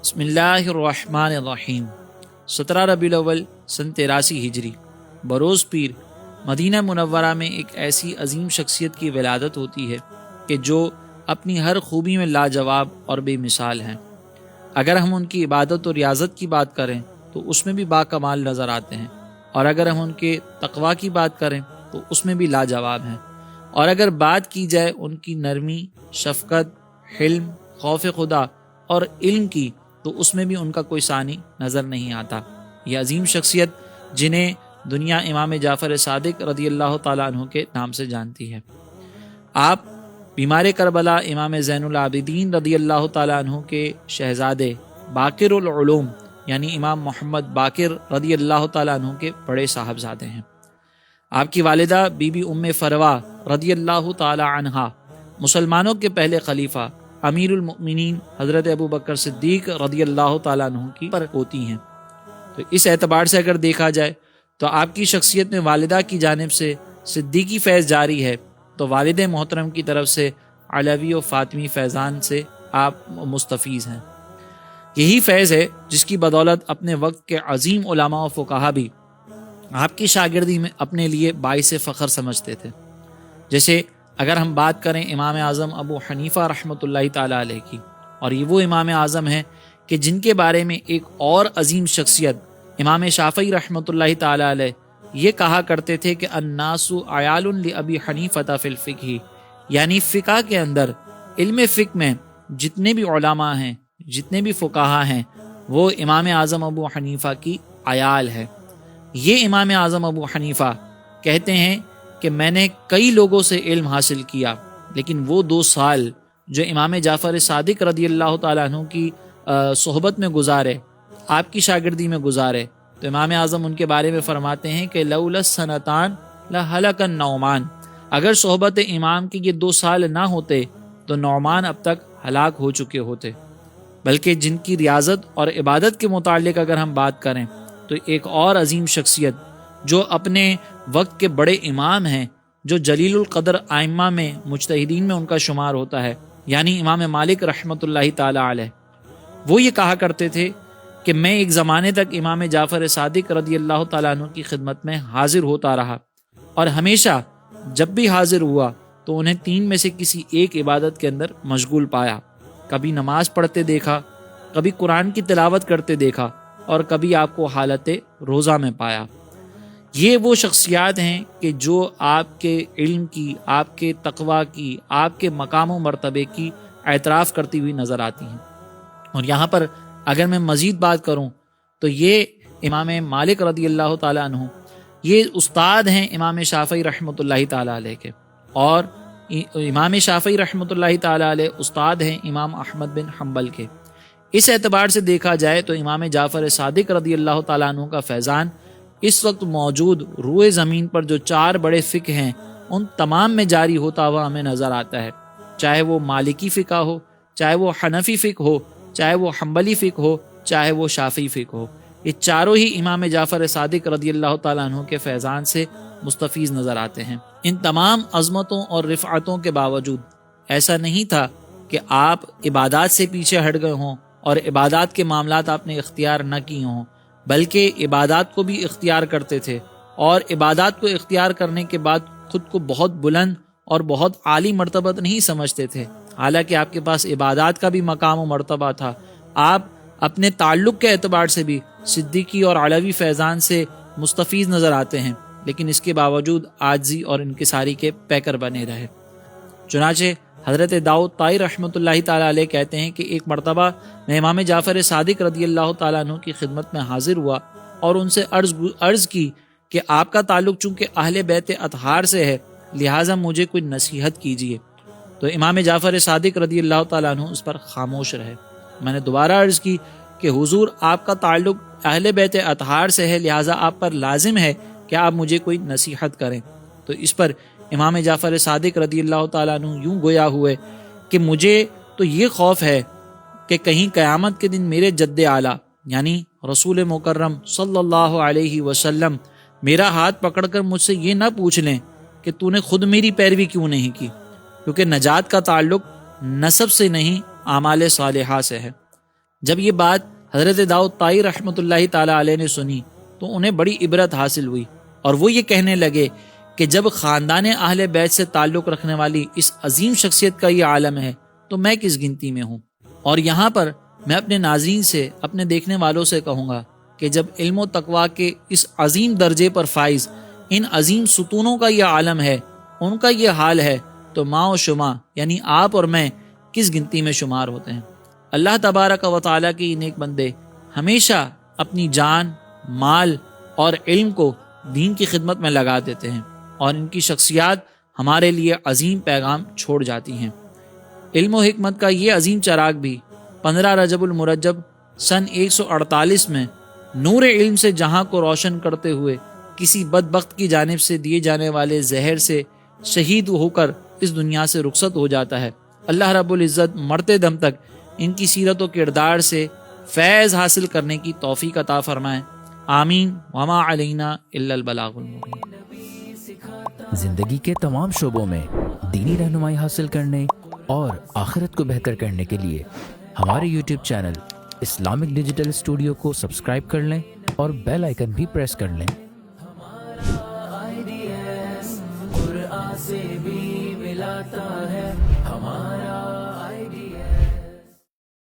بسم اللہ الرحمن الرحیم 17 ربیع الاول سن 83 ہجری بروز پیر مدینہ منورہ میں ایک ایسی عظیم شخصیت کی ولادت ہوتی ہے کہ جو اپنی ہر خوبی میں لاجواب اور بے مثال ہیں۔ اگر ہم ان کی عبادت اور ریاضت کی بات کریں تو اس میں بھی باکمال نظر آتے ہیں، اور اگر ہم ان کے تقویٰ کی بات کریں تو اس میں بھی لاجواب ہیں، اور اگر بات کی جائے ان کی نرمی، شفقت، حلم، خوف خدا اور علم کی تو اس میں بھی ان کا کوئی ثانی نظر نہیں آتا۔ یہ عظیم شخصیت جنہیں دنیا امام جعفر صادق رضی اللہ تعالیٰ عنہ کے نام سے جانتی ہے۔ آپ بیمار کربلا امام زین العابدین رضی اللہ تعالیٰ عنہ کے شہزادے باقر العلوم یعنی امام محمد باقر رضی اللہ تعالیٰ عنہ کے بڑے صاحبزادے ہیں۔ آپ کی والدہ بی بی ام فروا رضی اللہ تعالیٰ عنہا مسلمانوں کے پہلے خلیفہ امیر المؤمنین حضرت ابو بکر صدیق رضی اللہ تعالیٰ عنہ کی پر ہوتی ہیں۔ تو اس اعتبار سے اگر دیکھا جائے تو آپ کی شخصیت میں والدہ کی جانب سے صدیقی فیض جاری ہے، تو والد محترم کی طرف سے علوی و فاطمی فیضان سے آپ مستفیض ہیں۔ یہی فیض ہے جس کی بدولت اپنے وقت کے عظیم علماء و فقہا بھی آپ کی شاگردی میں اپنے لیے باعث فخر سمجھتے تھے۔ جیسے اگر ہم بات کریں امام اعظم ابو حنیفہ رحمۃ اللہ تعالیٰ علیہ کی، اور یہ وہ امام اعظم ہیں کہ جن کے بارے میں ایک اور عظیم شخصیت امام شافعی رحمۃ اللہ تعالیٰ علیہ یہ کہا کرتے تھے کہ الناس عیال لابی حنیفہ فی الفقہ، یعنی فقہ کے اندر، علم فقہ میں جتنے بھی علماء ہیں، جتنے بھی فقہا ہیں، وہ امام اعظم ابو حنیفہ کی عیال ہے۔ یہ امام اعظم ابو حنیفہ کہتے ہیں کہ میں نے کئی لوگوں سے علم حاصل کیا، لیکن وہ 2 سال جو امام جعفر صادق رضی اللہ تعالیٰ عنہ کی صحبت میں گزارے، آپ کی شاگردی میں گزارے، تو امام اعظم ان کے بارے میں فرماتے ہیں کہ لولا السنتان لہلک النعمان، اگر صحبت امام کے یہ 2 سال نہ ہوتے تو نعمان اب تک ہلاک ہو چکے ہوتے۔ بلکہ جن کی ریاضت اور عبادت کے متعلق اگر ہم بات کریں تو ایک اور عظیم شخصیت جو اپنے وقت کے بڑے امام ہیں، جو جلیل القدر ائمہ میں مجتہدین میں ان کا شمار ہوتا ہے، یعنی امام مالک رحمۃ اللہ تعالیٰ علیہ، وہ یہ کہا کرتے تھے کہ میں ایک زمانے تک امام جعفر صادق رضی اللہ تعالیٰ عنہ کی خدمت میں حاضر ہوتا رہا، اور ہمیشہ جب بھی حاضر ہوا تو انہیں 3 میں سے کسی ایک عبادت کے اندر مشغول پایا۔ کبھی نماز پڑھتے دیکھا، کبھی قرآن کی تلاوت کرتے دیکھا، اور کبھی آپ کو حالت روزہ میں پایا۔ یہ وہ شخصیات ہیں کہ جو آپ کے علم کی، آپ کے تقویٰ کی، آپ کے مقام و مرتبے کی اعتراف کرتی ہوئی نظر آتی ہیں۔ اور یہاں پر اگر میں مزید بات کروں تو یہ امام مالک رضی اللہ تعالیٰ عنہ یہ استاد ہیں امام شافعی رحمۃ اللہ تعالیٰ علیہ کے، اور امام شافعی رحمۃ اللہ تعالیٰ علیہ استاد ہیں امام احمد بن حنبل کے۔ اس اعتبار سے دیکھا جائے تو امام جعفر صادق رضی اللہ تعالیٰ عنہ کا فیضان اس وقت موجود روئے زمین پر جو 4 بڑے فقہ ہیں ان تمام میں جاری ہوتا ہوا ہمیں نظر آتا ہے، چاہے وہ مالکی فقہ ہو، چاہے وہ حنفی فقہ ہو، چاہے وہ حنبلی فقہ ہو، چاہے وہ شافعی فقہ ہو۔ یہ چاروں ہی امام جعفر صادق رضی اللہ تعالیٰ عنہ کے فیضان سے مستفیض نظر آتے ہیں۔ ان تمام عظمتوں اور رفعتوں کے باوجود ایسا نہیں تھا کہ آپ عبادات سے پیچھے ہٹ گئے ہوں اور عبادات کے معاملات آپ نے اختیار نہ کیے ہوں، بلکہ عبادات کو بھی اختیار کرتے تھے، اور عبادات کو اختیار کرنے کے بعد خود کو بہت بلند اور بہت عالی مرتبت نہیں سمجھتے تھے، حالانکہ آپ کے پاس عبادات کا بھی مقام و مرتبہ تھا۔ آپ اپنے تعلق کے اعتبار سے بھی صدیقی اور علوی فیضان سے مستفیض نظر آتے ہیں، لیکن اس کے باوجود عاجزی اور انکساری کے پیکر بنے رہے۔ چنانچہ حضرت داؤد طائی رحمۃ اللہ تعالیٰ علیہ کہتے ہیں کہ ایک مرتبہ میں امام جعفر صادق رضی اللہ تعالیٰ عنہ کی خدمت میں حاضر ہوا اور ان سے عرض کی کہ آپ کا تعلق چونکہ اہل بیت اطہار سے ہے لہٰذا مجھے کوئی نصیحت کیجیے، تو امام جعفر صادق رضی اللہ تعالیٰ عنہ اس پر خاموش رہے۔ میں نے دوبارہ عرض کی کہ حضور آپ کا تعلق اہل بیت اطہار سے ہے لہٰذا آپ پر لازم ہے کہ آپ مجھے کوئی نصیحت کریں، تو اس پر امام جعفر صادق رضی اللہ تعالیٰ عنہ یوں گویا ہوئے کہ مجھے تو یہ خوف ہے کہ کہیں قیامت کے دن میرے جد اعلیٰ یعنی رسول مکرم صلی اللہ علیہ وسلم میرا ہاتھ پکڑ کر مجھ سے یہ نہ پوچھ لیں کہ تو نے خود میری پیروی کیوں نہیں کی، کیونکہ نجات کا تعلق نسب سے نہیں اعمال صالحہ سے ہے۔ جب یہ بات حضرت داؤد طائی رحمۃ اللہ تعالی علیہ نے سنی تو انہیں بڑی عبرت حاصل ہوئی، اور وہ یہ کہنے لگے کہ جب خاندان اہل بیت سے تعلق رکھنے والی اس عظیم شخصیت کا یہ عالم ہے تو میں کس گنتی میں ہوں۔ اور یہاں پر میں اپنے ناظرین سے، اپنے دیکھنے والوں سے کہوں گا کہ جب علم و تقویٰ کے اس عظیم درجے پر فائز ان عظیم ستونوں کا یہ عالم ہے، ان کا یہ حال ہے، تو ماں و شما یعنی آپ اور میں کس گنتی میں شمار ہوتے ہیں۔ اللہ تبارک و تعالیٰ کے نیک بندے ہمیشہ اپنی جان، مال اور علم کو دین کی خدمت میں لگا دیتے ہیں، اور ان کی شخصیات ہمارے لیے عظیم پیغام چھوڑ جاتی ہیں۔ علم و حکمت کا یہ عظیم چراغ بھی 15 رجب المرجب سن 148 میں نور علم سے جہاں کو روشن کرتے ہوئے کسی بدبخت کی جانب سے دیے جانے والے زہر سے شہید ہو کر اس دنیا سے رخصت ہو جاتا ہے۔ اللہ رب العزت مرتے دم تک ان کی سیرت و کردار سے فیض حاصل کرنے کی توفیق عطا فرمائے، آمین۔ وما علینا الا البلاغ المبین۔ زندگی کے تمام شعبوں میں دینی رہنمائی حاصل کرنے اور آخرت کو بہتر کرنے کے لیے ہمارے YouTube channel Islamic digital studio کو سبسکرائب کر لیں اور بیل آئیکن بھی پریس کر لیں۔ قرآن سے بھی ملاتا ہے ہمارا